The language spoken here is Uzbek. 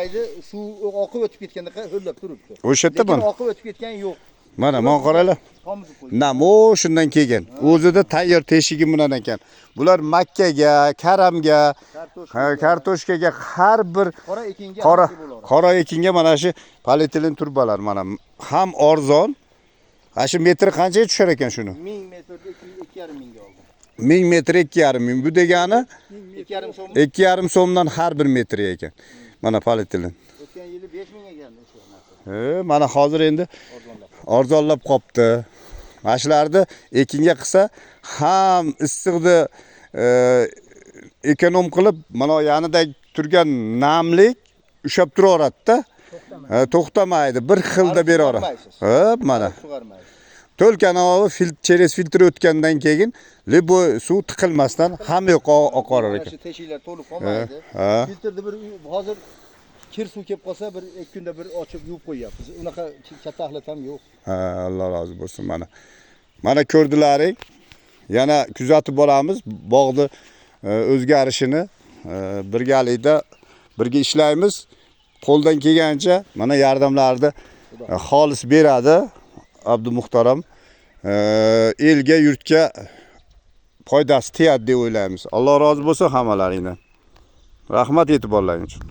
Ayda suv oqib o'tib ketganda hurlab turibdi. O'sha yerda Lekin mana. oqib o'tib ketgan yo'q. Mana qaranglar. Tomizib qo'ydi. Namo shundan kelgan. O'zida tayyor teshigi bilan ekan. Bular makkaga, karamga, kartoshkaga har bir qora ekinga qora ekinga mana shu polietilen turbalar mana ham arzon. Ha shu metri qanchaga tushar ekan shuni? 1000 metrda 2,5 mingga oldim. 1000 metr 2,5 ming. Bu degani 2,5 so'm. 2,5 so'mdan har bir metr ekan. Mana polietilen. O'tgan yili 5 mingga keldi shu narsa. Mana hozir endi arzonlab qopti. Mashlarni ekinga qilsa ham issiqni ekonom qilib, mana yanida turgan namlik ushab turaveradi-da. To'xtamaydi. Bir xilda beraveradi. Mana. To'lkani через filtr o'tgandan keyin bu suv tiqilmasdan hamma yoqqa oqarar ekan. Teshiklar to'lib qolmaydi. Filtrni bir hozir kir suv kelib qolsa bir 2 kunda bir ochib yuvib qo'yapmiz. Unaqa katta ahlat ham yo'q. Alloh rozi bo'lsin mana. Mana ko'rdilaring. Yana kuzatib boramiz bog'ni o'zgarishini. Birgalikda birga ishlaymiz. Qo'ldan kelgancha mana yordamlarni xolis beradi Abdumuhtaram. Elga, yurtga foydasi tegadi deb o'ylaymiz. Alloh rozi bo'lsin hammalaringdan. Rahmat e'tiborlaringiz uchun.